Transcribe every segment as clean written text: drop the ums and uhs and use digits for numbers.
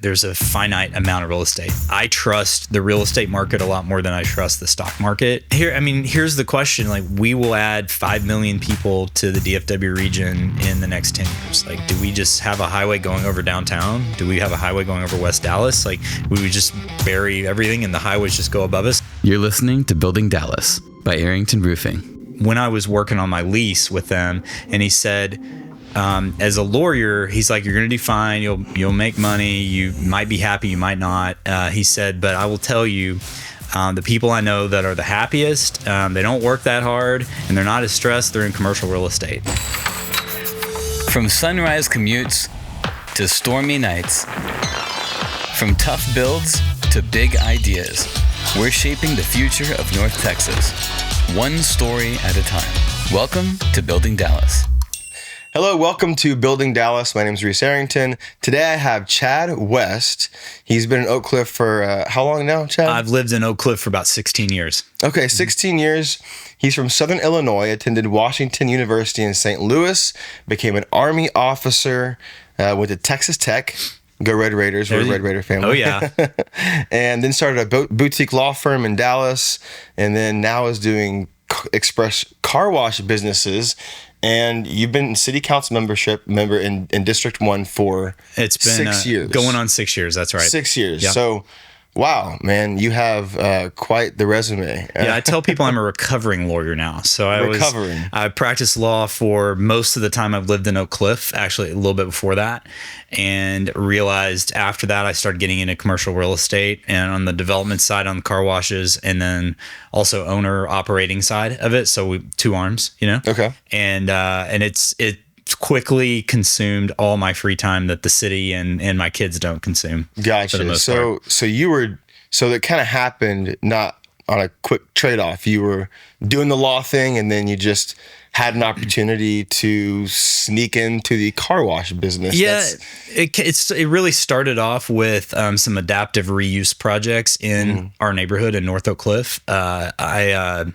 there's a finite amount of real estate. I trust the real estate market a lot more than I trust the stock market. Here's the question. Like, we will add 5 million people to the DFW region in the next 10 years. Like, do we just have a highway going over downtown? Do we have a highway going over West Dallas? Like, we would just bury everything and the highways just go above us? You're listening to Building Dallas by Arrington Roofing. When I was working on my lease with them, and he said, as a lawyer, he's like, you're going to do fine. You'll make money. You might be happy. You might not. He said, but I will tell you, the people I know that are the happiest, they don't work that hard and they're not as stressed. They're in commercial real estate. From sunrise commutes to stormy nights, from tough builds to big ideas, we're shaping the future of North Texas, one story at a time. Welcome to Building Dallas. Hello, welcome to Building Dallas. My name is Reese Arrington. Today I have Chad West. He's been in Oak Cliff for how long now, Chad? I've lived in Oak Cliff for about 16 years. Okay, 16 years. He's from Southern Illinois, attended Washington University in St. Louis, became an Army officer, went to Texas Tech. Go Red Raiders. We're a Red Raider family. Oh, yeah. And then started a boutique law firm in Dallas, and then now is doing express car wash businesses. And you've been city council member in District 1 for it's been 6 years. Going on 6 years, that's right. 6 years. Yeah. So, wow, man, you have quite the resume. Yeah, I tell people I'm a recovering lawyer now. So I practiced law for most of the time I've lived in Oak Cliff, actually a little bit before that, and realized after that I started getting into commercial real estate and on the development side on the car washes, and then also owner operating side of it. So two arms, you know? Okay. And it quickly consumed all my free time that the city and my kids don't consume. Gotcha. For the most part. So that kind of happened not on a quick trade-off. You were doing the law thing, and then you just had an opportunity to sneak into the car wash business. Yeah, it really started off with some adaptive reuse projects in our neighborhood in North Oak Cliff. I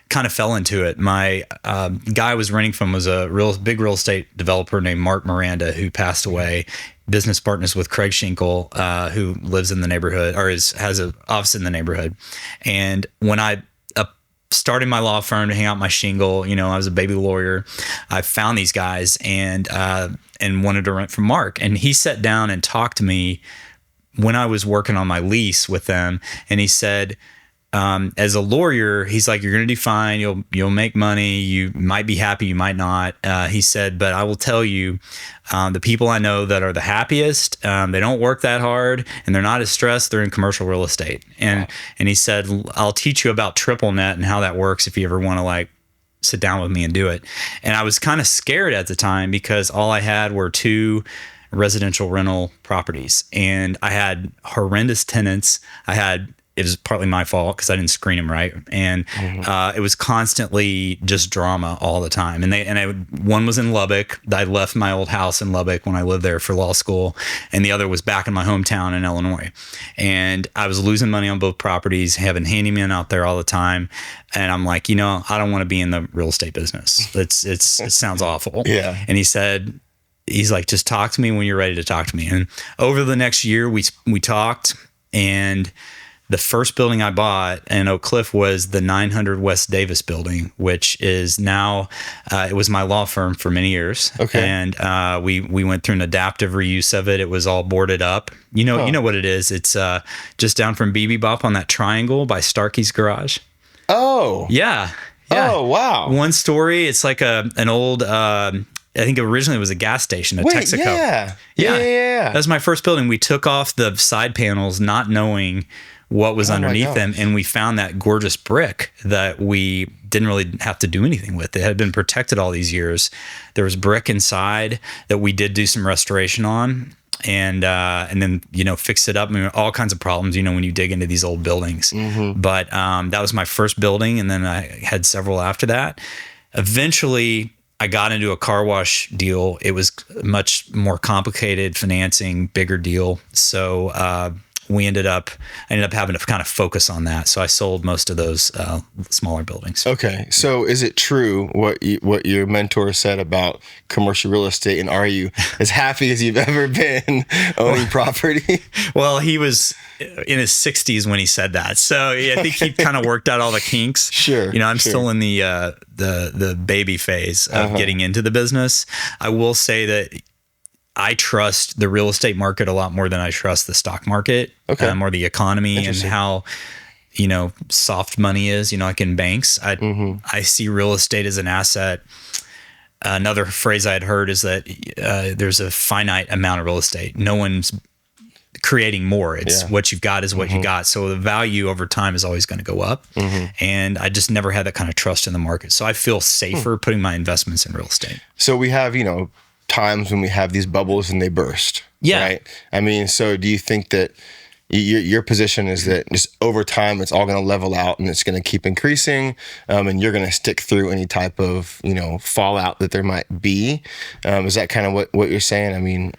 kind of fell into it. My guy I was renting from was a big real estate developer named Mark Miranda, who passed away. Business partners with Craig Schinkel, who lives in the neighborhood or has an office in the neighborhood. And when I started my law firm to hang out my shingle, I was a baby lawyer. I found these guys and wanted to rent from Mark. And he sat down and talked to me when I was working on my lease with them. And he said, as a lawyer, he's like, you're going to do fine. You'll make money. You might be happy. You might not. He said, but I will tell you, the people I know that are the happiest, they don't work that hard and they're not as stressed. They're in commercial real estate. And he said, I'll teach you about triple net and how that works if you ever want to sit down with me and do it. And I was kind of scared at the time because all I had were 2 residential rental properties and I had horrendous tenants. It was partly my fault because I didn't screen them right. And it was constantly just drama all the time. And one was in Lubbock. I left my old house in Lubbock when I lived there for law school. And the other was back in my hometown in Illinois. And I was losing money on both properties, having handymen out there all the time. And I'm like, I don't want to be in the real estate business. It sounds awful. Yeah. And he's like, just talk to me when you're ready to talk to me. And over the next year, we talked, and the first building I bought in Oak Cliff was the 900 West Davis building, which is now, it was my law firm for many years. Okay. And we went through an adaptive reuse of it. It was all boarded up. You know what it is. It's just down from BB Bop on that triangle by Starkey's Garage. Oh. Yeah. Oh, wow. One story. It's like an old, I think originally it was a gas station, Texaco. Yeah. That was my first building. We took off the side panels not knowing what was underneath them, and we found that gorgeous brick that we didn't really have to do anything with. It had been protected all these years. There was brick inside that we did do some restoration on, and then fix it up. All kinds of problems when you dig into these old buildings. But that was my first building, and then I had several after that. Eventually I got into a car wash deal. It was much more complicated financing, bigger deal. So I ended up having to kind of focus on that. So I sold most of those smaller buildings. Okay. So is it true what your mentor said about commercial real estate? And are you as happy as you've ever been owning property? Well, he was in his 60s when he said that. So yeah, I think he kind of worked out all the kinks. Sure. I'm still in the baby phase of getting into the business. I will say that I trust the real estate market a lot more than I trust the stock market, or the economy and how, soft money is, like in banks. I see real estate as an asset. Another phrase I had heard is that there's a finite amount of real estate. No one's creating more. It's what you've got is what you got. So the value over time is always going to go up. And I just never had that kind of trust in the market. So I feel safer putting my investments in real estate. So we have, times when we have these bubbles and they burst. Yeah. Right. I mean, so do you think that your position is that just over time, it's all going to level out and it's going to keep increasing, and you're going to stick through any type of, fallout that there might be? Is that kind of what you're saying? I mean,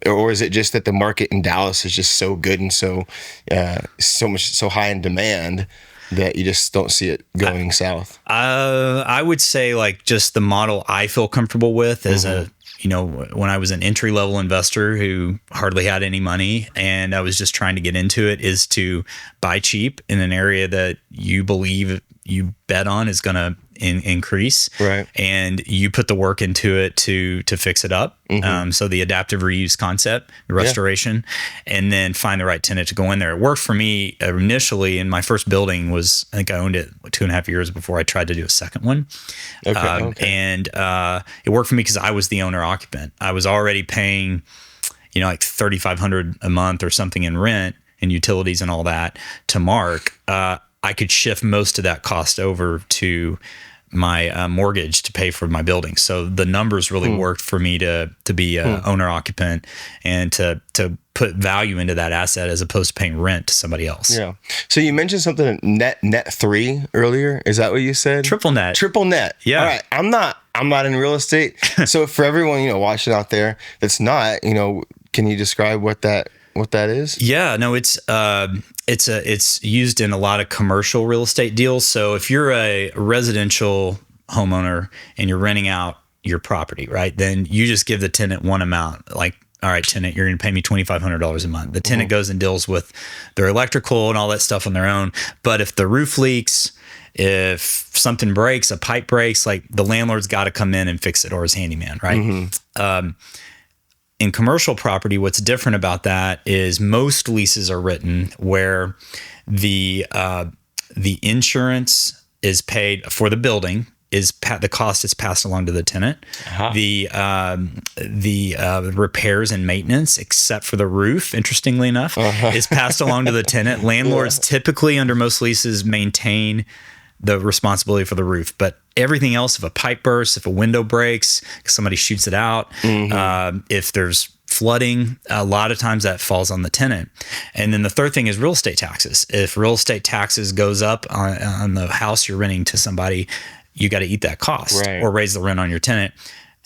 or is it just that the market in Dallas is just so good and so high in demand that you just don't see it going south? I would say like just the model I feel comfortable with as when I was an entry-level investor who hardly had any money and I was just trying to get into it, is to buy cheap in an area that you believe, you bet on is going to increase, right? And you put the work into it to fix it up. So the adaptive reuse concept, the restoration, and then find the right tenant to go in there. It worked for me initially. In my first building was, I think I owned it 2.5 years before I tried to do a second one. And it worked for me because I was the owner occupant. I was already paying, like $3,500 a month or something in rent and utilities and all that to Mark. I could shift most of that cost over to my mortgage to pay for my building. So the numbers really worked for me to be owner occupant and to put value into that asset as opposed to paying rent to somebody else. Yeah. So you mentioned something net 3 earlier. Is that what you said? Triple net. Yeah. All right. I'm not in real estate. So for everyone, watching out there that's not, can you describe what that is? Yeah, no, it's used in a lot of commercial real estate deals. So if you're a residential homeowner and you're renting out your property, right, then you just give the tenant one amount. Like, all right, tenant, you're going to pay me $2,500 a month. The tenant goes and deals with their electrical and all that stuff on their own. But if the roof leaks, if something breaks, a pipe breaks, like the landlord's got to come in and fix it, or his handyman, right? In commercial property, what's different about that is most leases are written where the insurance is paid for the building, the cost is passed along to the tenant. The repairs and maintenance, except for the roof, interestingly enough, is passed along to the tenant. Landlords typically, under most leases, maintain the responsibility for the roof, but everything else, if a pipe bursts, if a window breaks, somebody shoots it out, if there's flooding, a lot of times that falls on the tenant. And then the third thing is real estate taxes. If real estate taxes goes up on the house you're renting to somebody, you got to eat that cost or raise the rent on your tenant.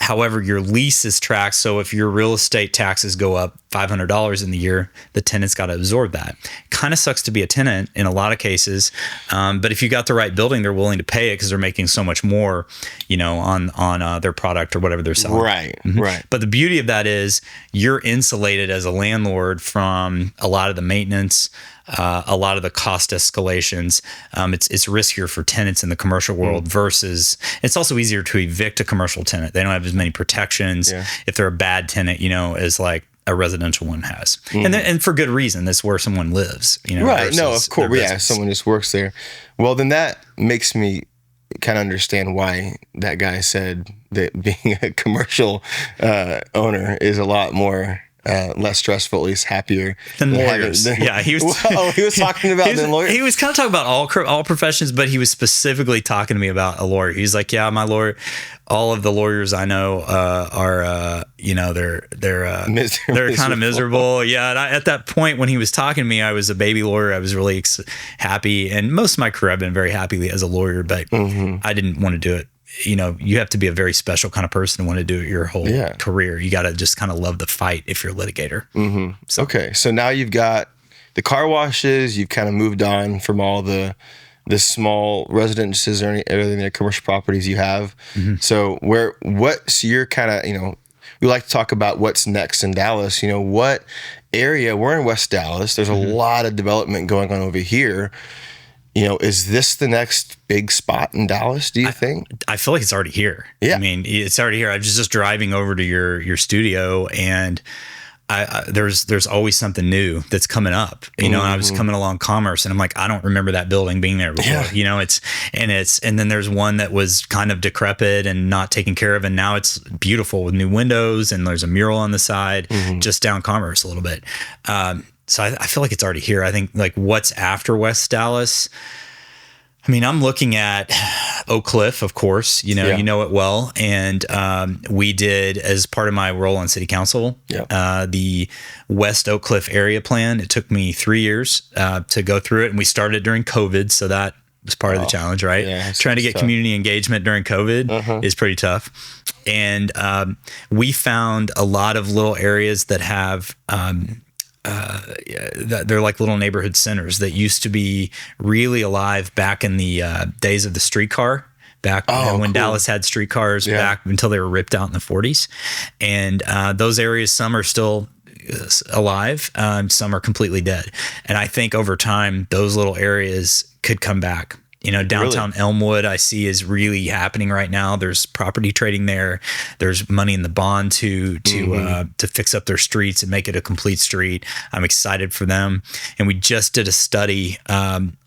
However, your lease is tracked. So if your real estate taxes go up $500 in the year, the tenant's got to absorb that. Kind of sucks to be a tenant in a lot of cases. But if you got the right building, they're willing to pay it because they're making so much more, on their product or whatever they're selling. Right. But the beauty of that is you're insulated as a landlord from a lot of the maintenance, a lot of the cost escalations. It's riskier for tenants in the commercial world versus it's also easier to evict a commercial tenant. They don't have as many protections if they're a bad tenant, as like a residential one has. And for good reason. That's where someone lives, Right. No, of course. Yeah. Someone just works there. Well, then that makes me kind of understand why that guy said that being a commercial owner is a lot more less stressful, at least happier than lawyers. He was talking about than lawyers. He was kind of talking about all professions, but he was specifically talking to me about a lawyer. He's like, yeah, my lawyer. All of the lawyers I know are, they're kind of miserable. Yeah, and at that point when he was talking to me, I was a baby lawyer. I was really happy, and most of my career I've been very happy as a lawyer, but I didn't want to do it. You have to be a very special kind of person to want to do it your whole career. You got to just kind of love the fight if you're a litigator. So. Okay. So now you've got the car washes. You've kind of moved on from all the small residences or anything, the commercial properties you have. So what's your kind of, we like to talk about what's next in Dallas. What area? We're in West Dallas. There's a lot of development going on over here. Is this the next big spot in Dallas, do you think? I feel like it's already here. Yeah. I mean, it's already here. I was just driving over to your studio, and there's always something new that's coming up, and I was coming along Commerce, and I'm like, I don't remember that building being there before. Yeah. And then there's one that was kind of decrepit and not taken care of, and now it's beautiful with new windows, and there's a mural on the side just down Commerce a little bit. So I feel like it's already here. I think like what's after West Dallas, I mean, I'm looking at Oak Cliff, of course, you know it well. And we did, as part of my role on city council, the West Oak Cliff area plan. It took me 3 years to go through it. And we started during COVID. So that was part of the challenge, right? Yeah, trying to get community engagement during COVID is pretty tough. And we found a lot of little areas that have they're like little neighborhood centers that used to be really alive back in the days of the streetcar, back when Dallas had streetcars back until they were ripped out in the 40s. And those areas, some are still alive, some are completely dead. And I think over time, those little areas could come back. Downtown Elmwood, I see, is really happening right now. There's property trading there. There's money in the bond to fix up their streets and make it a complete street. I'm excited for them. And we just did a study on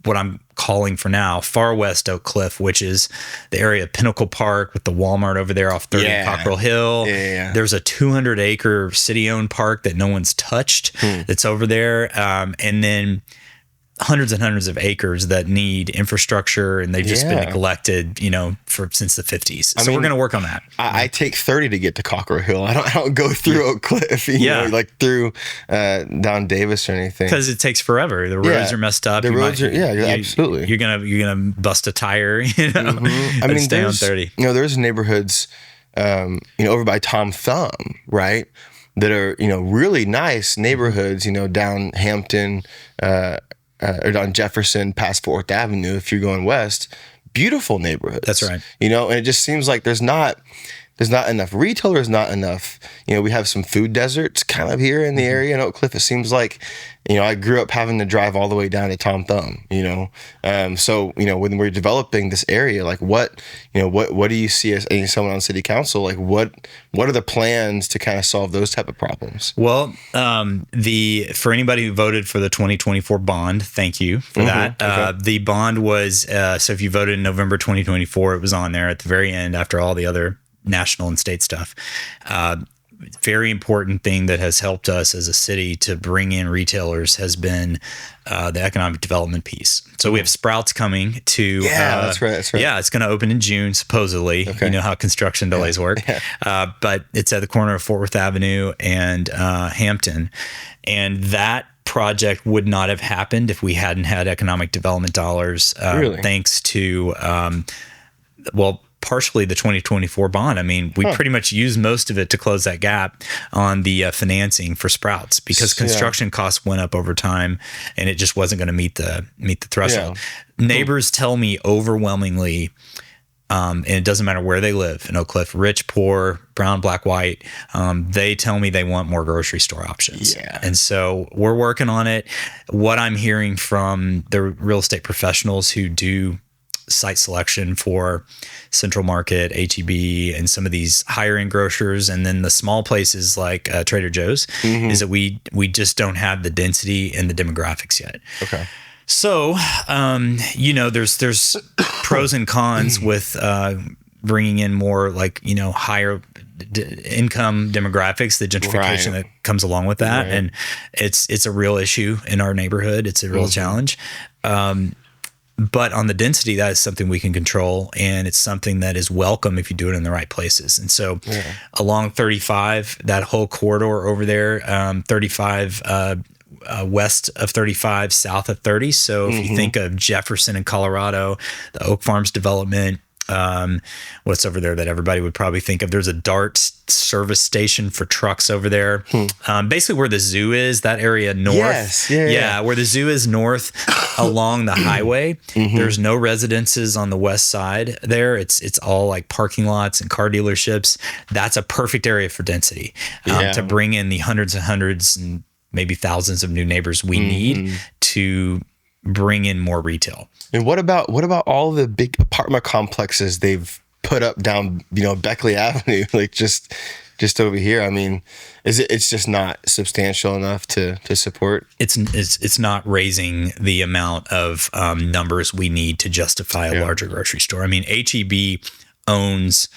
what I'm calling for now Far West Oak Cliff, which is the area of Pinnacle Park with the Walmart over there off 30 Cockrell Hill. There's a 200-acre city-owned park that no one's touched that's over there. And then hundreds and hundreds of acres that need infrastructure, and they've just been neglected, since the 50s. So we're going to work on that. I take 30 to get to Cockrell Hill. I don't go through Oak Cliff, like through down Davis or anything. Because it takes forever. The roads are messed up. The roads are, absolutely. You're gonna bust a tire, I mean, stay on 30. There's neighborhoods, over by Tom Thumb, right? That are, really nice neighborhoods, down Hampton, or on Jefferson past 4th Avenue, if you're going west, beautiful neighborhoods. That's right. And it just seems like there's not enough retail, there's not enough, we have some food deserts kind of here in the area in Oak Cliff. It seems like, I grew up having to drive all the way down to Tom Thumb, so, when we're developing this area, like what do you see as someone on city council, like what are the plans to kind of solve those type of problems? Well, for anybody who voted for the 2024 bond, thank you for that. Okay. The bond was, so if you voted in November 2024, it was on there at the very end after all the other national and state stuff. Very important thing that has helped us as a city to bring in retailers has been the economic development piece. So we have Sprouts coming to that's right. Yeah, it's going to open in June supposedly. Okay. You know how construction delays work. But it's at the corner of Fort Worth Avenue and Hampton, and that project would not have happened if we hadn't had economic development dollars. Really? Thanks to partially the 2024 bond. I mean, we pretty much used most of it to close that gap on the financing for Sprouts because construction costs went up over time, and it just wasn't going to meet the threshold. Neighbors tell me overwhelmingly, and it doesn't matter where they live in Oak Cliff, rich, poor, brown, black, white, they tell me they want more grocery store options. And so we're working on it. What I'm hearing from the real estate professionals who do site selection for Central Market, HEB, and some of these higher end grocers, and then the small places like Trader Joe's, is that we just don't have the density and the demographics yet. Okay. So, there's pros and cons with bringing in more higher income demographics, the gentrification that comes along with that, and it's a real issue in our neighborhood. It's a real challenge. But on the density, that is something we can control, and it's something that is welcome if you do it in the right places. And so along 35, that whole corridor over there, 35 west of 35, south of 30. So if you think of Jefferson in Colorado, the Oak Farms development, What's over there that everybody would probably think of? There's a DART service station for trucks over there. Basically where the zoo is, that area north. Yes. Yeah. Where the zoo is north along the highway. There's no residences on the west side there. It's all like parking lots and car dealerships. That's a perfect area for density to bring in the hundreds and maybe thousands of new neighbors we need to bring in more retail. And what about all the big apartment complexes they've put up down, Beckley Avenue, like just over here? I mean, it's just not substantial enough to support? It's not raising the amount of numbers we need to justify a larger grocery store. I mean, HEB owns,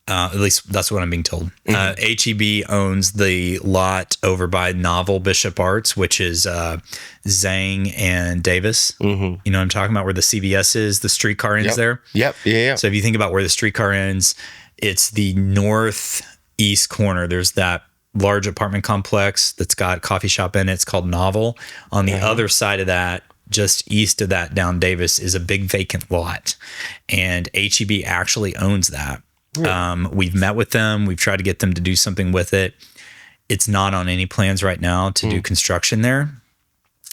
at least that's what I'm being told. HEB owns the lot over by Novel Bishop Arts, which is Zhang and Davis. You know what I'm talking about, where the CVS is, the streetcar ends there. Yep. Yeah. So if you think about where the streetcar ends, it's the northeast corner. There's that large apartment complex that's got a coffee shop in it. It's called Novel. On the other side of that, just east of that down Davis, is a big vacant lot. And HEB actually owns that. We've met with them. We've tried to get them to do something with it. It's not on any plans right now to do construction there.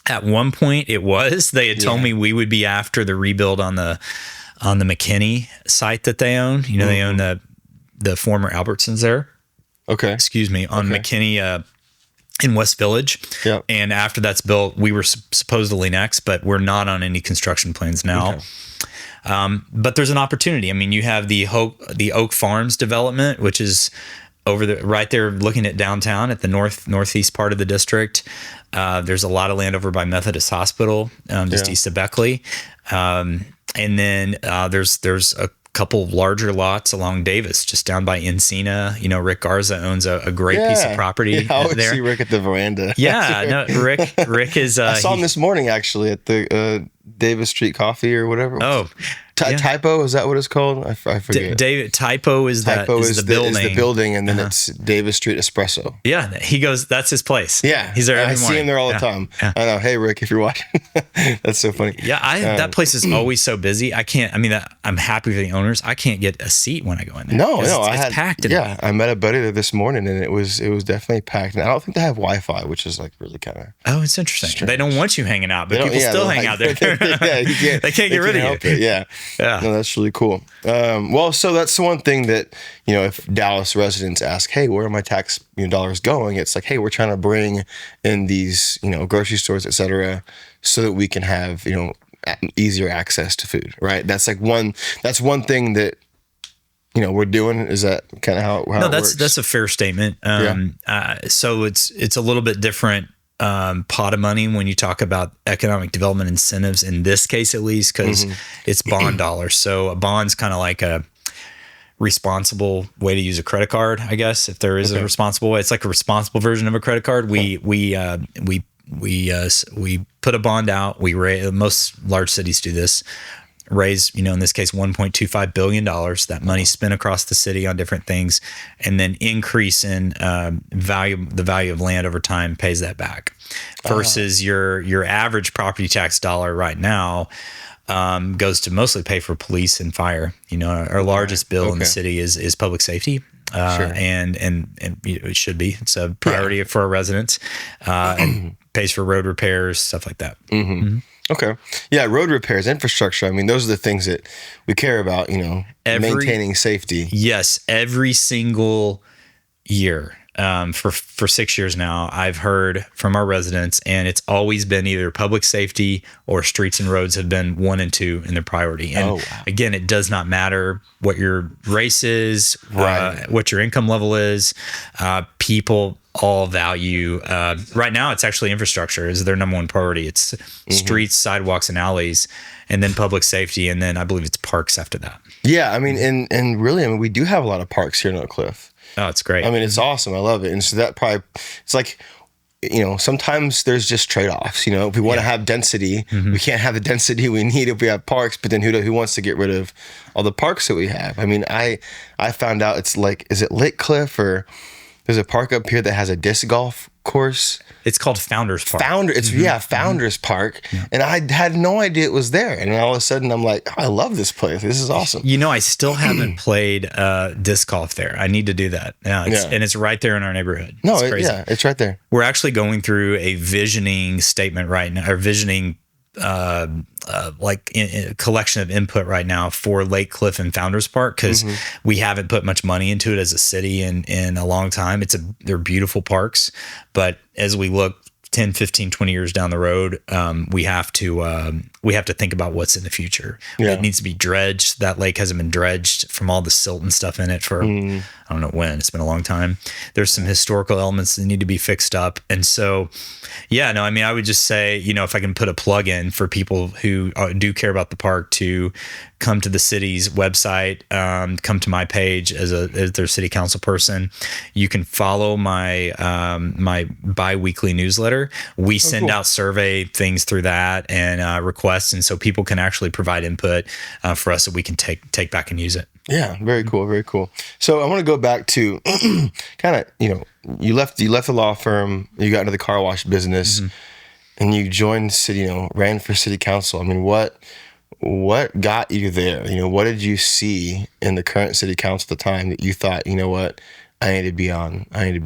At one point it was. They had told me we would be after the rebuild on the McKinney site that they own. They own the former Albertsons there. Okay. Excuse me, on McKinney in West Village. Yep. And after that's built, we were supposedly next, but we're not on any construction plans now. Okay. But there's an opportunity. I mean, you have the Oak Farms development, which is right there looking at downtown at the northeast part of the district. There's a lot of land over by Methodist Hospital, just east of Beckley. And then there's a couple larger lots along Davis, just down by Encina. Rick Garza owns a great piece of property I always there. see Rick at the veranda. Yeah, no, Rick is. I saw him this morning actually at the Davis Street Coffee or whatever. Oh, Typo, is that what it's called? I forget. Typo is the building. Is the building, and then it's Davis Street Espresso. Yeah, he goes. That's his place. Yeah, he's there every morning. I see him there all the time. Yeah. I know. Hey, Rick, if you're watching, that's so funny. Yeah, that place is always so busy. I can't. I mean, I'm happy for the owners. I can't get a seat when I go in there. No, it's packed. I met a buddy there this morning, and it was definitely packed. And I don't think they have Wi-Fi, which is like really kind of. Oh, it's interesting. Strange. They don't want you hanging out, but people still hang out there. They can't get rid of you. Yeah. No, that's really cool. Well, so that's the one thing that, if Dallas residents ask, hey, where are my tax dollars going? It's like, hey, we're trying to bring in these, grocery stores, et cetera, so that we can have, easier access to food, right? That's one thing that, we're doing. Is that kind of how it works? That's a fair statement. So it's a little bit different pot of money when you talk about economic development incentives, in this case at least, because it's bond dollars. So a bond's kind of like a responsible way to use a credit card, I guess, if there is a responsible way. It's like a responsible version of a credit card. We put a bond out. Most large cities do this. Raise, in this case, $1.25 billion. That money spent across the city on different things, and then increase in the value of land over time pays that back. Versus your average property tax dollar right now goes to mostly pay for police and fire. Our largest bill in the city is public safety. And it should be. It's a priority for our residents, and pays for road repairs, stuff like that. Okay. Yeah, road repairs, infrastructure. I mean, those are the things that we care about, maintaining safety. Yes, every single year. For 6 years now, I've heard from our residents, and it's always been either public safety or streets and roads have been 1 and 2 in their priority. And again, it does not matter what your race is, what your income level is. People all value. Right now, it's actually infrastructure is their number one priority. It's streets, sidewalks, and alleys, and then public safety, and then I believe it's parks after that. Yeah, I mean, and really, we do have a lot of parks here in Oak Cliff. Oh, it's great. I mean, it's awesome. I love it. And so that probably, it's like, sometimes there's just trade-offs. If we want to have density, we can't have the density we need if we have parks, but then who wants to get rid of all the parks that we have? I mean, I found out it's like, is it Lit Cliff or There's a park up here that has a disc golf course. It's called Founders Park. Founders Park. Yeah. And I had no idea it was there. And all of a sudden I'm like, oh, I love this place. This is awesome. You know, I still haven't played disc golf there. I need to do that. And it's right there in our neighborhood. No, it's right there. We're actually going through a visioning statement right now, or visioning a collection of input right now for Lake Cliff and Founders Park, because we haven't put much money into it as a city in a long time. They're beautiful parks, but as we look 10, 15, 20 years down the road, we have to think about what's in the future. Yeah. It needs to be dredged. That lake hasn't been dredged from all the silt and stuff in it for I don't know when. It's been a long time. There's some historical elements that need to be fixed up. And so, yeah, no, I mean, I would just say, you know, if I can put a plug in for people who do care about the park to come to the city's website, come to my page as their city council person. You can follow my my bi-weekly newsletter. We send out survey things through that and requests, and so people can actually provide input for us that we can take back and use it. Yeah, very cool, very cool. So I want to go back to kind of, you know, you left the law firm, you got into the car wash business, and you joined city, you know, ran for city council. I mean, what got you there? You know, what did you see in the current city council at the time that you thought, you know what, I need to be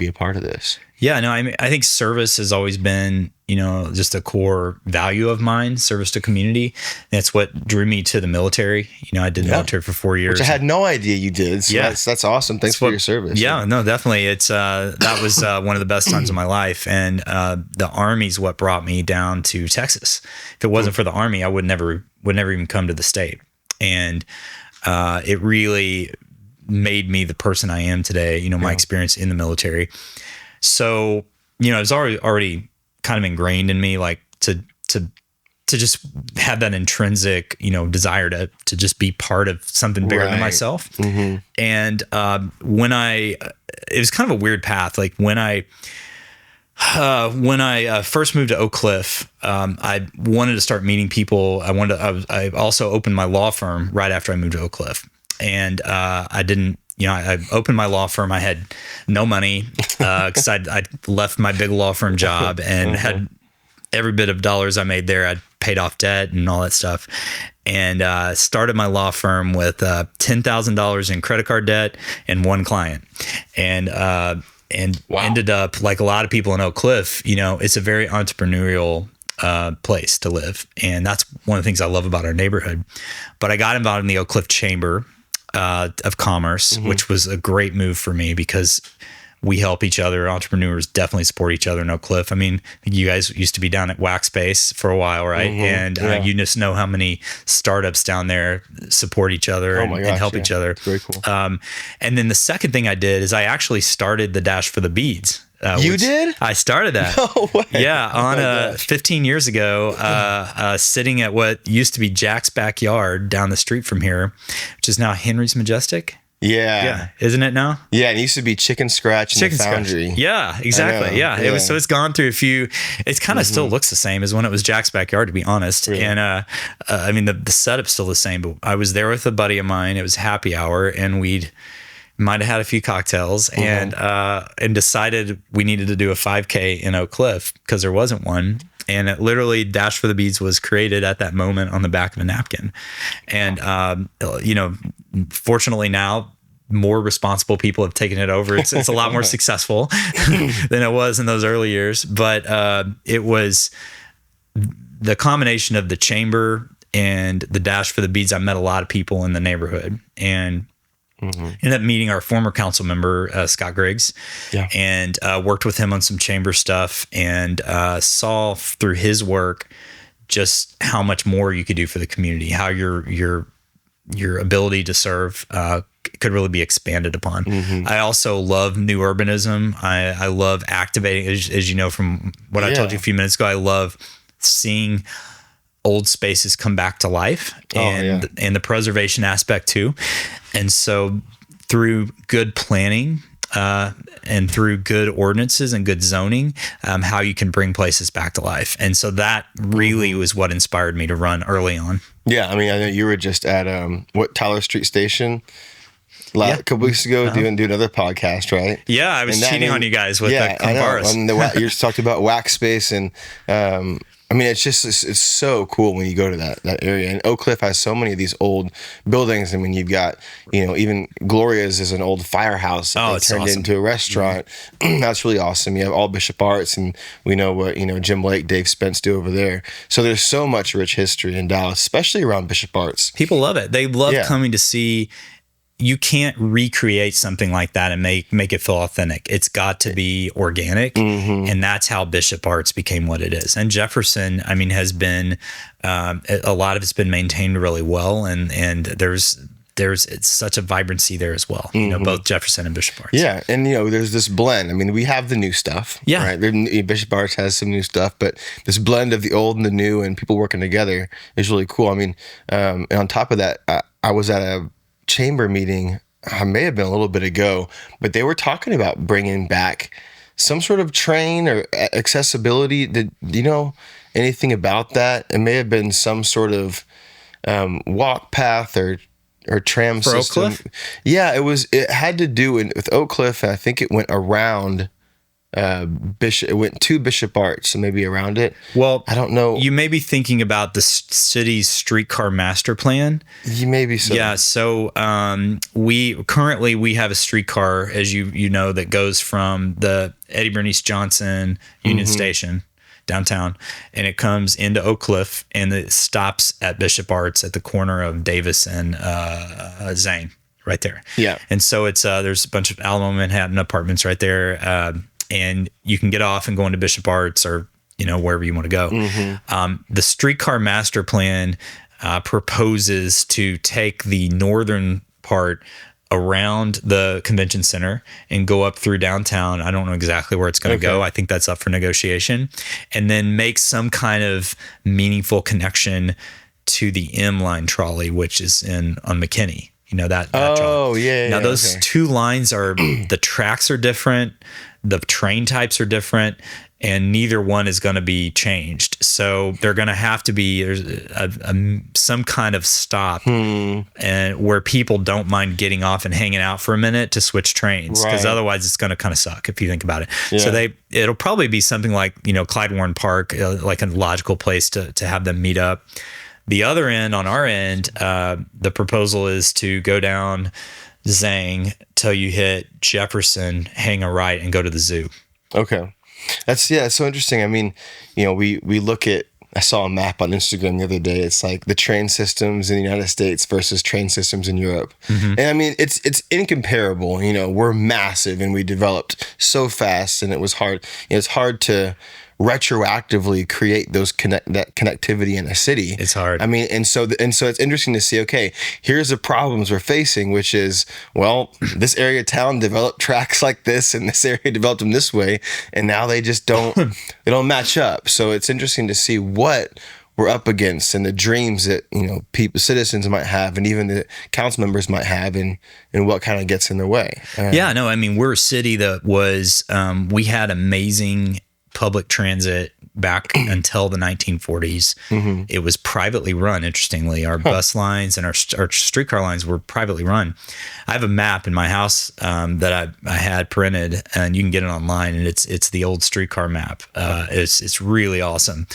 a part of this? Yeah, no, I mean, I think service has always been, you know, just a core value of mine, service to community. That's what drew me to the military. You know, I did the military for 4 years. Which I had no idea you did. So that's awesome. Thanks for your service. Yeah, no, definitely. It's that was one of the best times of my life. And the Army's what brought me down to Texas. If it wasn't for the Army, I would never even come to the state. And it really made me the person I am today, you know, my experience in the military. So, you know, it's already kind of ingrained in me, like to just have that intrinsic, you know, desire to just be part of something bigger than myself. And it was kind of a weird path. Like when I first moved to Oak Cliff, I wanted to start meeting people. I also opened my law firm right after I moved to Oak Cliff, and I opened my law firm. I had no money because I left my big law firm job and had every bit of dollars I made there. I'd paid off debt and all that stuff, and started my law firm with $10,000 in credit card debt and one client, and ended up like a lot of people in Oak Cliff. You know, it's a very entrepreneurial place to live, and that's one of the things I love about our neighborhood. But I got involved in the Oak Cliff Chamber of Commerce, which was a great move for me because we help each other. Entrepreneurs definitely support each other in Oak Cliff. I mean, you guys used to be down at Wax Space for a while, right? And you just know how many startups down there support each other and help each other. Very cool. And then the second thing I did is I actually started the Dash for the Beads. You did? I started that. No way. Yeah, 15 years ago, sitting at what used to be Jack's backyard down the street from here, which is now Henry's Majestic. Yeah, isn't it now? Yeah, it used to be Chicken Scratch and the Foundry. Scratch. Yeah, exactly. Yeah. It was. So it's gone through a few. It kind of still looks the same as when it was Jack's backyard, to be honest. Really? And I mean, the setup's still the same. But I was there with a buddy of mine. It was happy hour, and might have had a few cocktails and decided we needed to do a 5K in Oak Cliff because there wasn't one. And it literally Dash for the Beads was created at that moment on the back of a napkin. And, you know, fortunately now more responsible people have taken it over. It's a lot more successful than it was in those early years. But it was the combination of the chamber and the Dash for the Beads. I met a lot of people in the neighborhood and ended up meeting our former council member, Scott Griggs, and worked with him on some chamber stuff and saw through his work just how much more you could do for the community, how your ability to serve could really be expanded upon. I also love new urbanism. I love activating, as you know from what I told you a few minutes ago, I love seeing old spaces come back to life and the preservation aspect too. And so through good planning and through good ordinances and good zoning, how you can bring places back to life. And so that really was what inspired me to run early on. Yeah. I mean, I know you were just at Tyler Street Station. a couple weeks ago doing another podcast, right? Yeah, I was cheating on you guys with the I know. Comparis. And you just talked about wax space, and I mean, it's so cool when you go to that area. And Oak Cliff has so many of these old buildings. I mean, you've got, even Gloria's is an old firehouse that they turned into a restaurant. Mm-hmm. That's really awesome. You have all Bishop Arts, and we know what, Jim Lake, Dave Spence do over there. So there's so much rich history in Dallas, especially around Bishop Arts. People love it. They love coming to see. You can't recreate something like that and make it feel authentic. It's got to be organic. Mm-hmm. And that's how Bishop Arts became what it is. And Jefferson, I mean, has been, a lot of it's been maintained really well. And it's such a vibrancy there as well, both Jefferson and Bishop Arts. Yeah. And, there's this blend. I mean, we have the new stuff. Yeah. Right? Bishop Arts has some new stuff, but this blend of the old and the new and people working together is really cool. I mean, and on top of that, I was at a chamber meeting, I may have been a little bit ago, but they were talking about bringing back some sort of train or accessibility. Did you know anything about that? It may have been some sort of walk path or tram for system. Oak Cliff? Yeah, it had to do with Oak Cliff, and I think it went around Bishop. It went to Bishop Arts, so maybe around it. Well, I don't know. You may be thinking about the city's streetcar master plan. You may be so. Yeah. So we have a streetcar, as you know, that goes from the Eddie Bernice Johnson Union Station downtown, and it comes into Oak Cliff, and it stops at Bishop Arts at the corner of Davis and Zane, right there. Yeah. And so it's there's a bunch of Alamo Manhattan apartments right there. And you can get off and go into Bishop Arts or, wherever you want to go. Mm-hmm. The streetcar master plan proposes to take the northern part around the convention center and go up through downtown. I don't know exactly where it's going to go. I think that's up for negotiation. And then make some kind of meaningful connection to the M line trolley, which is on McKinney. That trolley. Yeah. Now, those two lines are, the tracks are different. The train types are different, and neither one is going to be changed. So they're going to have to be some kind of stop and where people don't mind getting off and hanging out for a minute to switch trains, because otherwise it's going to kind of suck if you think about it. Yeah. So it'll probably be something like Clyde Warren Park, like a logical place to have them meet up. The other end, on our end, the proposal is to go down Zang till you hit Jefferson, hang a right, and go to the zoo. Okay. It's so interesting. I mean, we look at, I saw a map on Instagram the other day. It's like the train systems in the United States versus train systems in Europe. Mm-hmm. And I mean, it's incomparable. We're massive and we developed so fast, and it was hard. It's hard to retroactively create that connectivity in a city. It's hard. I mean, and so it's interesting to see, okay, here's the problems we're facing, which is, well, this area of town developed tracks like this, and this area developed them this way, and now they just don't match up. So it's interesting to see what we're up against and the dreams that citizens might have, and even the council members might have, and what kind of gets in their way. I mean, we're a city that was we had amazing public transit back until the 1940s. Mm-hmm. It was privately run, interestingly. Our bus lines and our streetcar lines were privately run. I have a map in my house that I had printed, and you can get it online, and it's the old streetcar map. It's really awesome.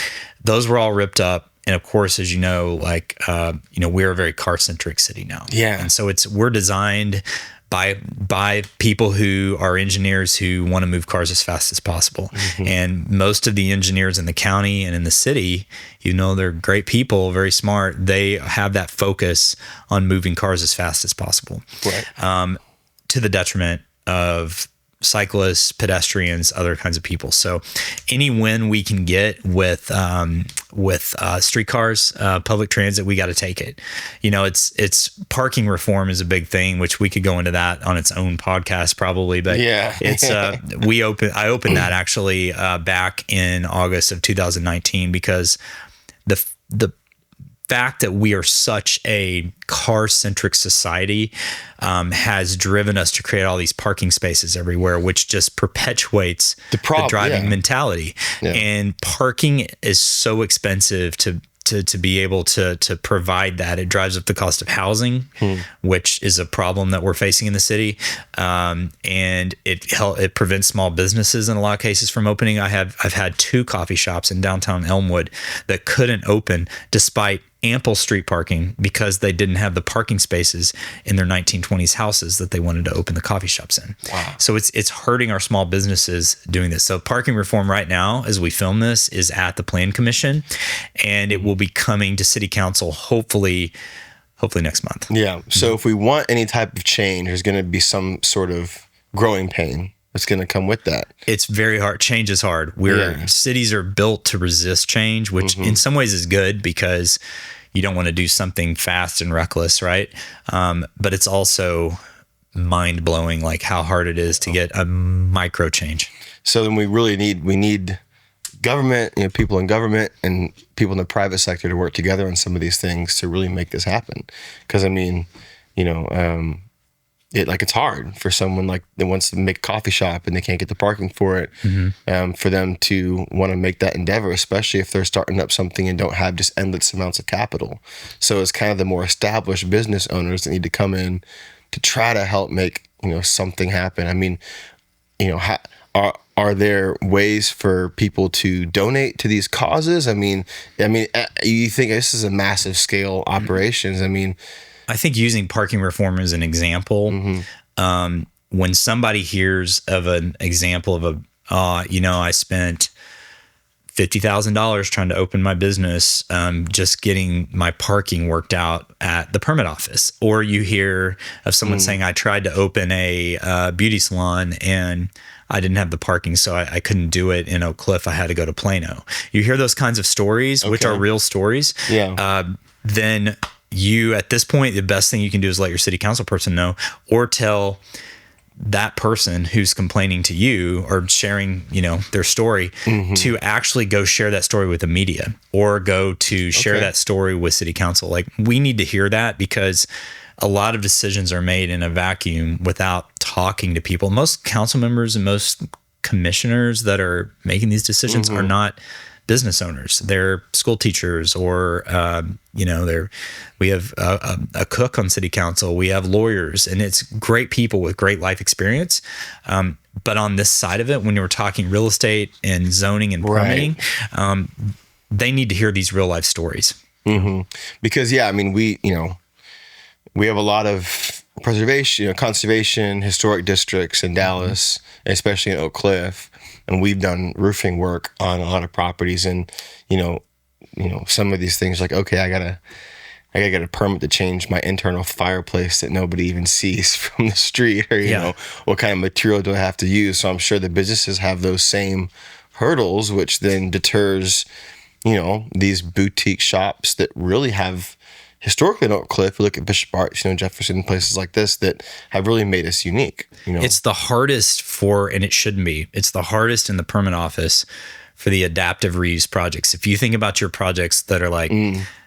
Those were all ripped up. And of course, as you know, we're a very car-centric city now. Yeah. And so we're designed by people who are engineers who want to move cars as fast as possible. Mm-hmm. And most of the engineers in the county and in the city, they're great people, very smart. They have that focus on moving cars as fast as possible, right. To the detriment of cyclists, pedestrians, other kinds of people. So any win we can get with streetcars, public transit, we got to take it. It's parking reform is a big thing, which we could go into that on its own podcast probably, but it's I opened that actually back in August of 2019, because the fact that we are such a car-centric society has driven us to create all these parking spaces everywhere, which just perpetuates the driving mentality. Yeah. And parking is so expensive to to be able to provide that. It drives up the cost of housing, which is a problem that we're facing in the city, and it prevents small businesses in a lot of cases from opening. I've had 2 coffee shops in downtown Elmwood that couldn't open despite ample street parking because they didn't have the parking spaces in their 1920s houses that they wanted to open the coffee shops in. Wow. So it's hurting our small businesses doing this. So parking reform right now, as we film this, is at the Plan Commission, and it will be coming to City Council hopefully next month. Yeah. So if we want any type of change, there's going to be some sort of growing pain that's going to come with that. It's very hard. Change is hard. Cities are built to resist change, which in some ways is good because you don't want to do something fast and reckless, right? But it's also mind blowing, like how hard it is to get a micro change. So then we need government, people in government and people in the private sector to work together on some of these things to really make this happen. Because it's hard for someone like that wants to make a coffee shop and they can't get the parking for it, for them to want to make that endeavor, especially if they're starting up something and don't have just endless amounts of capital. So it's kind of the more established business owners that need to come in to try to help make, something happen. I mean, are there ways for people to donate to these causes? I mean, you think this is a massive scale operations. I think using parking reform as an example, when somebody hears of an example of I spent $50,000 trying to open my business, just getting my parking worked out at the permit office, or you hear of someone saying, I tried to open a beauty salon and I didn't have the parking, so I couldn't do it in Oak Cliff. I had to go to Plano. You hear those kinds of stories, which are real stories. Yeah. Then you, at this point, the best thing you can do is let your city council person know, or tell that person who's complaining to you or sharing, their story, to actually go share that story with the media, or go to share that story with city council. Like, we need to hear that, because a lot of decisions are made in a vacuum without talking to people. Most council members and most commissioners that are making these decisions are not business owners. They're school teachers, or we have a cook on city council. We have lawyers, and it's great people with great life experience. But on this side of it, when you're talking real estate and zoning and permitting, they need to hear these real life stories. Because we have a lot of preservation, conservation, historic districts in Dallas, especially in Oak Cliff. And we've done roofing work on a lot of properties, and some of these things, like, okay, I gotta get a permit to change my internal fireplace that nobody even sees from the street, or what kind of material do I have to use? So I'm sure the businesses have those same hurdles, which then deters these boutique shops that really have historically in Oak Cliff. We look at Bishop Arts, Jefferson, places like this that have really made us unique. It's the hardest and it shouldn't be. It's the hardest in the permit office for the adaptive reuse projects. If you think about your projects that are like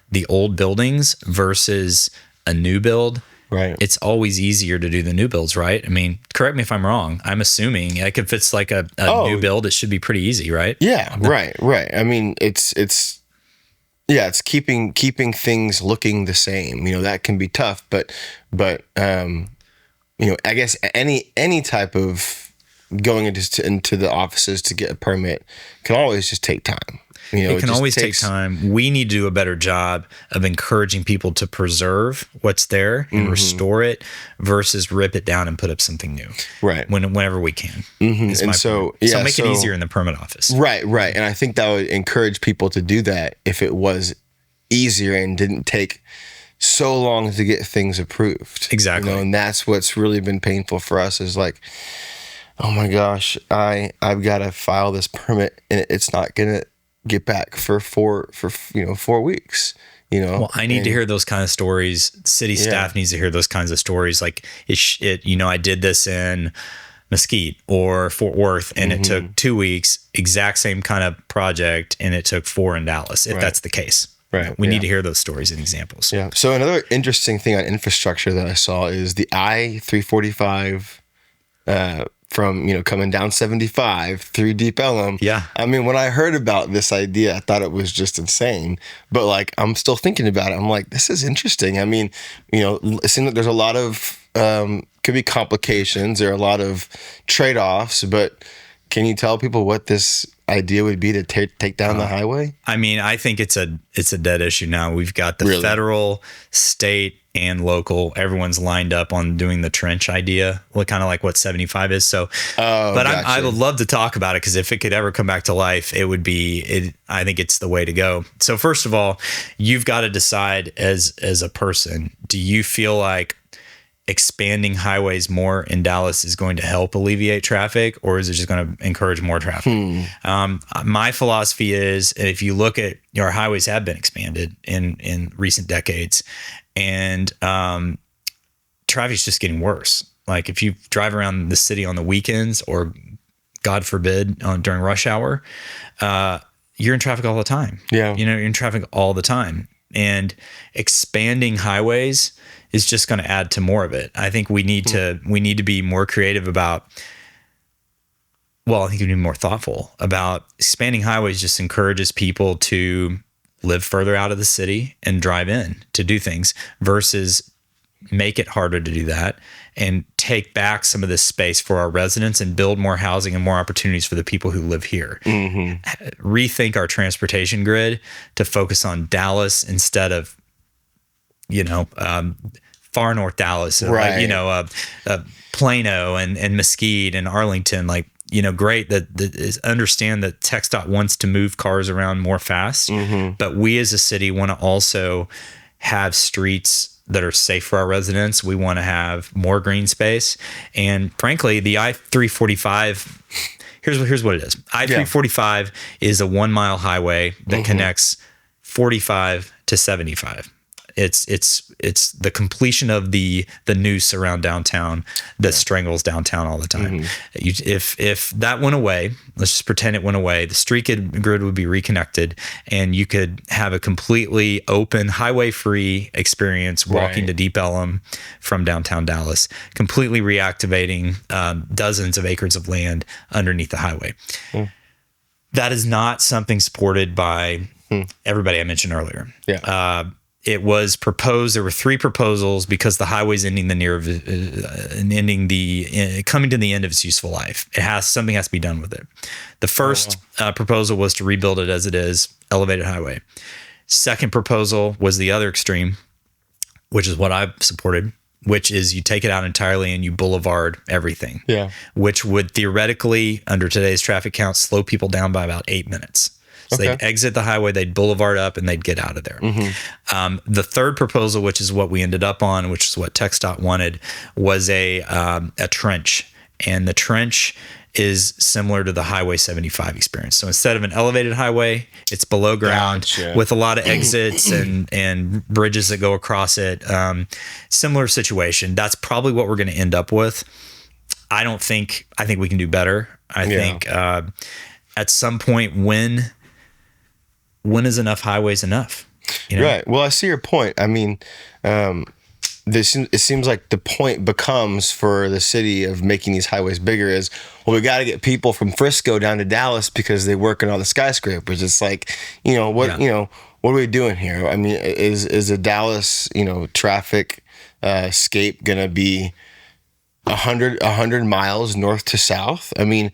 the old buildings versus a new build, right? It's always easier to do the new builds, right? I mean, correct me if I'm wrong. I'm assuming, like, if it's like a new build, it should be pretty easy, right? Yeah, right. I mean, it's keeping things looking the same. That can be tough, but I guess any type of going into the offices to get a permit can always just take time. It can always take time. We need to do a better job of encouraging people to preserve what's there and restore it, versus rip it down and put up something new. Right. Whenever we can. And so make it easier in the permit office. Right. And I think that would encourage people to do that if it was easier and didn't take so long to get things approved. Exactly. And that's what's really been painful for us, is like, oh my gosh, I've got to file this permit and it's not gonna get back for 4 weeks. Well, I need to hear those kind of stories. City staff needs to hear those kinds of stories. Like, I did this in Mesquite or Fort Worth, and it took 2 weeks, exact same kind of project, and it took 4 in Dallas, if that's the case. Right. We need to hear those stories and examples. Yeah. So another interesting thing on infrastructure that I saw is the I-345 from, coming down 75 through Deep Ellum. Yeah. I mean, when I heard about this idea, I thought it was just insane. But like, I'm still thinking about it. I'm like, this is interesting. I mean, it seems like there's a lot of, could be complications. There are a lot of trade-offs, but can you tell people what this idea would be to take down the highway? I mean, I think it's a dead issue now. We've got the federal, state, and local. Everyone's lined up on doing the trench idea, kind of like what 75 is. So, but gotcha. I would love to talk about it because if it could ever come back to life, it would be. I think it's the way to go. So first of all, you've got to decide as a person. Do you feel like expanding highways more in Dallas is going to help alleviate traffic, or is it just going to encourage more traffic? My philosophy is, if you look at our highways have been expanded in recent decades, and traffic's just getting worse. Like if you drive around the city on the weekends, or God forbid during rush hour, you're in traffic all the time. Yeah, you're in traffic all the time, and expanding highways is just going to add to more of it. I think we need to be more creative about. Well, I think we need to be more thoughtful about expanding highways. Just encourages people to live further out of the city and drive in to do things, versus make it harder to do that and take back some of this space for our residents and build more housing and more opportunities for the people who live here. Rethink our transportation grid to focus on Dallas instead of far north Dallas, right? Like, Plano and Mesquite and Arlington. Like, great that understand that TxDOT wants to move cars around more fast, but we as a city want to also have streets that are safe for our residents. We want to have more green space, and frankly, the I-345. Here's what it is. I-345 is a 1 mile highway that connects 45 to 75. It's the completion of the noose around downtown that strangles downtown all the time. If that went away, let's just pretend it went away, the street grid would be reconnected, and you could have a completely open, highway-free experience walking to Deep Ellum from downtown Dallas, completely reactivating dozens of acres of land underneath the highway. That is not something supported by everybody I mentioned earlier. It was proposed. There were 3 proposals because the highway's coming to the end of its useful life. Something has to be done with it. The first proposal was to rebuild it as it is, elevated highway. Second proposal was the other extreme, which is what I've supported, which is you take it out entirely and you boulevard everything. Which would theoretically, under today's traffic count, slow people down by about 8 minutes. So they'd exit the highway, they'd boulevard up, and they'd get out of there. The third proposal, which is what we ended up on, which is what TxDOT wanted, was a trench. And the trench is similar to the Highway 75 experience. So instead of an elevated highway, it's below ground with a lot of exits and bridges that go across it. Similar situation. That's probably what we're going to end up with. I think we can do better. I think at some point, when is enough highways enough? Right. Well, I see your point. I mean, it seems like the point becomes for the city of making these highways bigger is, well, we got to get people from Frisco down to Dallas because they work in all the skyscrapers. It's like, what are we doing here? I mean, is a Dallas, traffic scape going to be 100 miles north to south? I mean,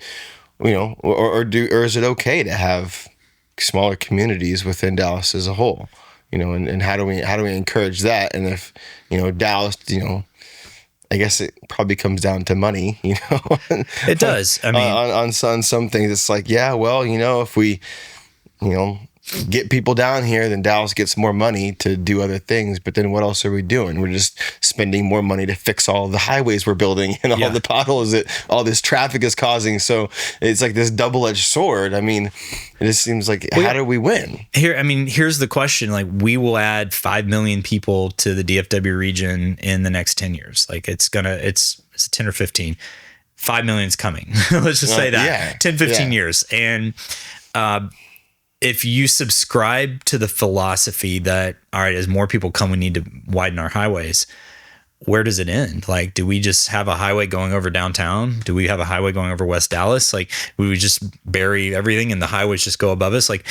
or is it okay to have smaller communities within Dallas as a whole? And how do we encourage that? And if Dallas, I guess it probably comes down to money. It does. I mean, on some things, it's like, if we, get people down here, then Dallas gets more money to do other things. But then what else are we doing? We're just spending more money to fix all the highways we're building and all the potholes that all this traffic is causing. So it's like this double-edged sword. I mean, it just seems like, how do we win? Here's the question. Like, we will add 5 million people to the DFW region in the next 10 years. Like, it's 10 or 15. 5 million's coming. Let's just say that. 10, 15 years. And, if you subscribe to the philosophy that, all right, as more people come, we need to widen our highways, where does it end? Like, do we just have a highway going over downtown? Do we have a highway going over West Dallas? Like, we would just bury everything and the highways just go above us? Like,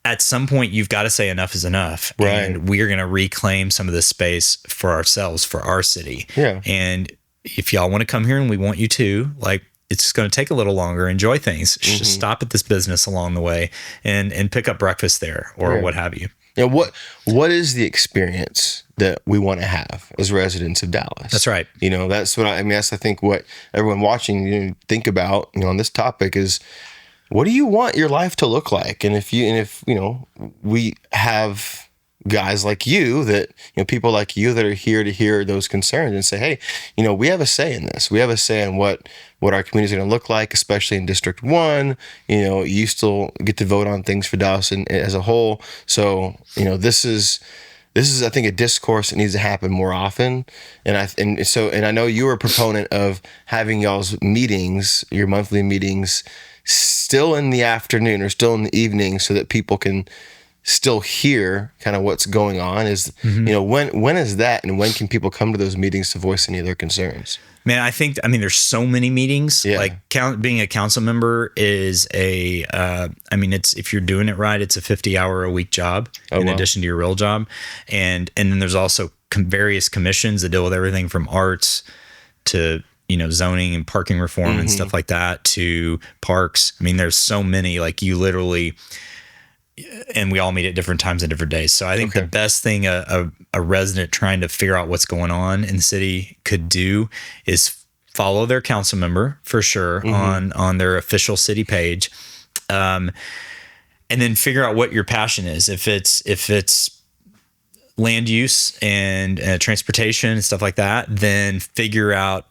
at some point, you've got to say enough is enough. Right. And we're going to reclaim some of this space for ourselves, for our city. Yeah. And if y'all want to come here, and we want you to, like, it's going to take a little longer. Enjoy things. Just stop at this business along the way and pick up breakfast there or what have you. Yeah, what is the experience that we want to have as residents of Dallas? That's right. That's what I mean. That's, I think, what everyone watching think about, on this topic is, what do you want your life to look like? And if we have guys like you that, people like you that are here to hear those concerns and say, hey, we have a say in this. We have a say in what our community is going to look like, especially in District 1. You still get to vote on things for Dallas as a whole. So, this is, I think, a discourse that needs to happen more often. And I know you were a proponent of having y'all's meetings, your monthly meetings, still in the afternoon or still in the evening, so that people can still hear kind of what's going on. When is that, and when can people come to those meetings to voice any of their concerns? Man, there's so many meetings. Yeah. Like, being a council member is it's, if you're doing it right, it's a 50-hour-a-week job in addition to your real job. And then there's also various commissions that deal with everything from arts to, zoning and parking reform and stuff like that, to parks. There's so many, like, you literally, and we all meet at different times and different days. So I think the best thing a resident trying to figure out what's going on in the city could do is follow their council member, for sure, on their official city page, and then figure out what your passion is. If it's land use and transportation and stuff like that, then figure out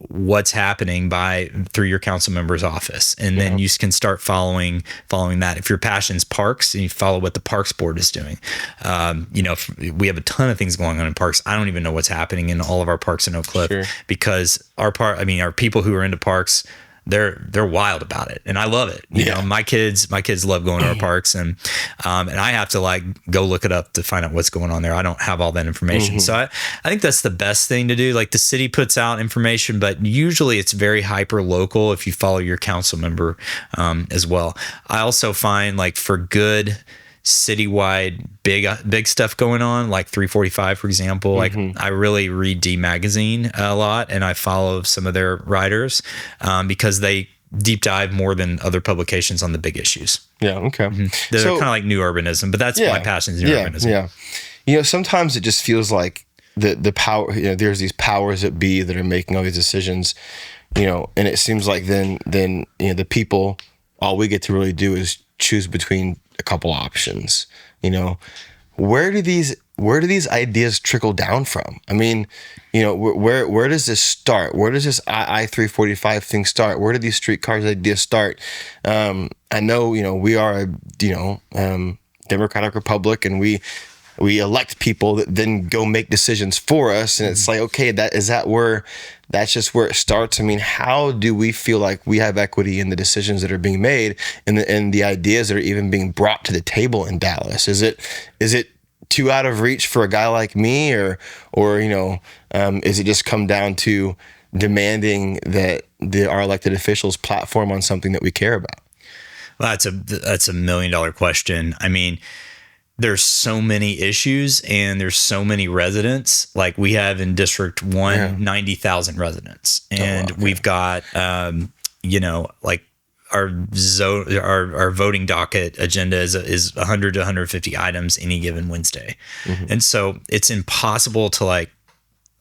what's happening through your council member's office. And then you can start following that. If your passion's parks, and you follow what the parks board is doing. We have a ton of things going on in parks. I don't even know what's happening in all of our parks in Oak Cliff, because our people who are into parks, they're wild about it, and I love it. My kids love going to our parks, and I have to go look it up to find out what's going on there. I don't have all that information. So I think that's the best thing to do. Like, the city puts out information, but usually it's very hyper local if you follow your council member as well. I also find, like, for good citywide big stuff going on, like 345, for example. Like, I really read D Magazine a lot, and I follow some of their writers because they deep dive more than other publications on the big issues. Yeah. Okay. They're kind of like new urbanism, but that's my passion is new urbanism. Yeah. Sometimes it just feels like the power, there's these powers that be that are making all these decisions, and it seems like then the people, all we get to really do is choose between a couple options. Where do these ideas trickle down from? Where does this start? Where does this I-345 thing start? Where do these streetcars ideas start? I know, we are a democratic republic, and we elect people that then go make decisions for us. And it's like, okay, that's just where it starts. How do we feel like we have equity in the decisions that are being made and the ideas that are even being brought to the table in Dallas? Is it too out of reach for a guy like me, or is it just come down to demanding that our elected officials platform on something that we care about? Well, that's a $1 million question. There's so many issues, and there's so many residents. Like, we have in District 1, 90,000 residents. And we've got, like, our voting docket agenda is 100 to 150 items any given Wednesday. And so it's impossible to,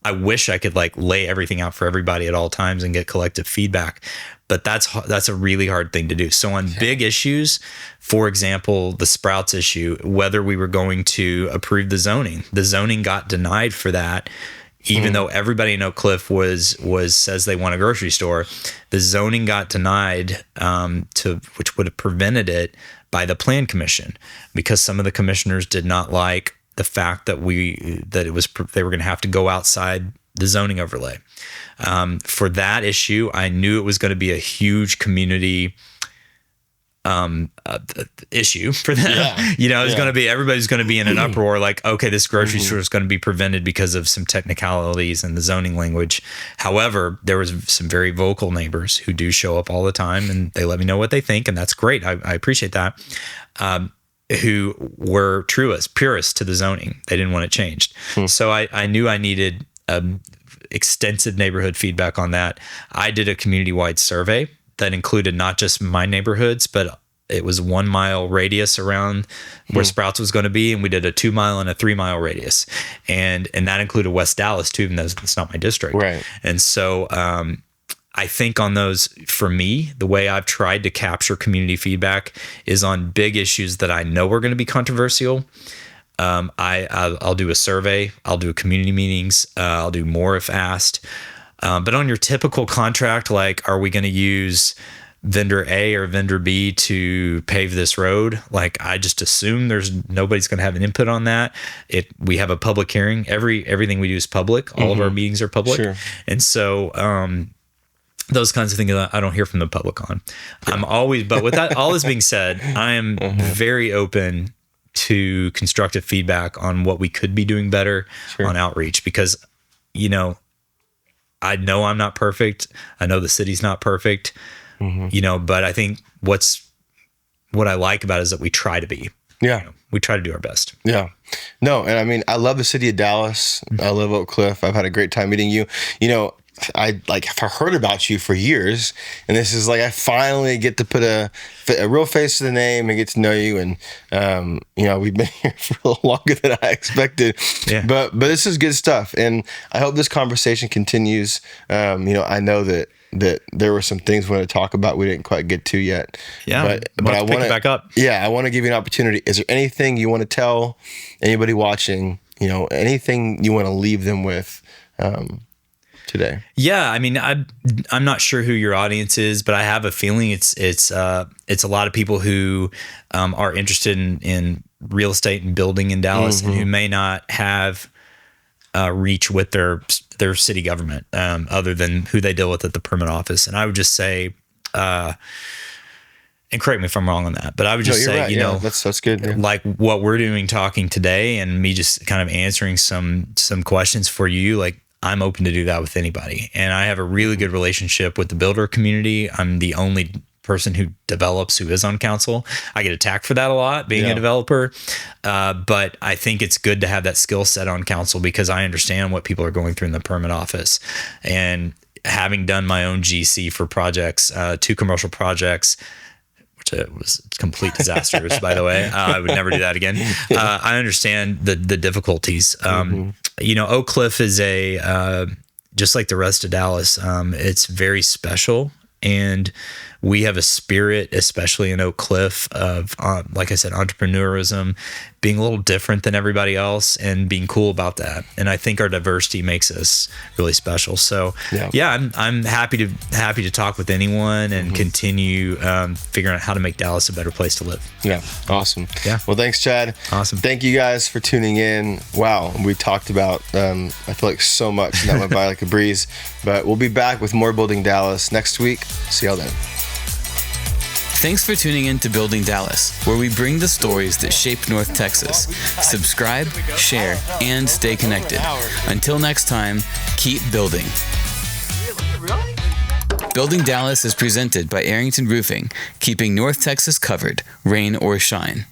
I wish I could lay everything out for everybody at all times and get collective feedback, but that's a really hard thing to do. So on big issues, for example, the Sprouts issue, whether we were going to approve the zoning got denied for that. Even though everybody in Oak Cliff says they want a grocery store, the zoning got denied, which would have prevented it by the Plan Commission, because some of the commissioners did not like the fact that they were going to have to go outside the zoning overlay. For that issue, I knew it was going to be a huge community issue for them. It's going to be, everybody's going to be in an uproar. Like, okay, this grocery store is going to be prevented because of some technicalities and the zoning language. However, there was some very vocal neighbors who do show up all the time, and they let me know what they think, and that's great. I appreciate that. Who were purists to the zoning. They didn't want it changed. So I knew I needed extensive neighborhood feedback on that. I did a community-wide survey that included not just my neighborhoods, but it was 1 mile radius around where Sprouts was going to be. And we did a 2 mile and a 3 mile radius. And that included West Dallas too, even though it's not my district. Right. And so, I think on those, for me, the way I've tried to capture community feedback is on big issues that I know are going to be controversial. I'll do a survey. I'll do community meetings. I'll do more if asked. But on your typical contract, like, are we going to use vendor A or vendor B to pave this road? Like, I just assume nobody's going to have an input on that. We have a public hearing. Everything we do is public. All of our meetings are public. Sure. And so, those kinds of things I don't hear from the public on. But with that, all this being said, I am very open to constructive feedback on what we could be doing better on outreach, because, I know I'm not perfect. I know the city's not perfect, but I think what I like about it is that we try to be. Yeah. We try to do our best. Yeah. No, and I mean, I love the city of Dallas. I love Oak Cliff. I've had a great time meeting you. I've heard about you for years, and this is like, I finally get to put a real face to the name and get to know you. And, we've been here for a little longer than I expected, but this is good stuff. And I hope this conversation continues. I know that there were some things we want to talk about we didn't quite get to yet. Yeah. But I want to pick it back up. Yeah. I want to give you an opportunity. Is there anything you want to tell anybody watching, anything you want to leave them with, today? Yeah, I mean, I'm not sure who your audience is, but I have a feeling it's a lot of people who are interested in real estate and building in Dallas, and who may not have reach with their city government, other than who they deal with at the permit office. And I would just say, and correct me if I'm wrong on that, but I would just say, right. That's good. Yeah. Like what we're doing, talking today, and me just kind of answering some questions for you, like, I'm open to do that with anybody. And I have a really good relationship with the builder community. I'm the only person who is on council. I get attacked for that a lot, being a developer. But I think it's good to have that skill set on council, because I understand what people are going through in the permit office. And having done my own GC for projects, 2 commercial projects, which was complete disasters, by the way. I would never do that again. I understand the difficulties. Oak Cliff is just like the rest of Dallas. It's very special, and we have a spirit, especially in Oak Cliff, of, like I said, entrepreneurism, being a little different than everybody else, and being cool about that. And I think our diversity makes us really special. So I'm happy to talk with anyone and continue figuring out how to make Dallas a better place to live. Yeah. Awesome. Yeah. Well, thanks, Chad. Awesome. Thank you guys for tuning in. Wow. We talked about, I feel like so much, and that went by like a breeze, but we'll be back with more Building Dallas next week. See y'all then. Thanks for tuning in to Building Dallas, where we bring the stories that shape North Texas. Subscribe, share, and stay connected. Until next time, keep building. Building Dallas is presented by Arrington Roofing, keeping North Texas covered, rain or shine.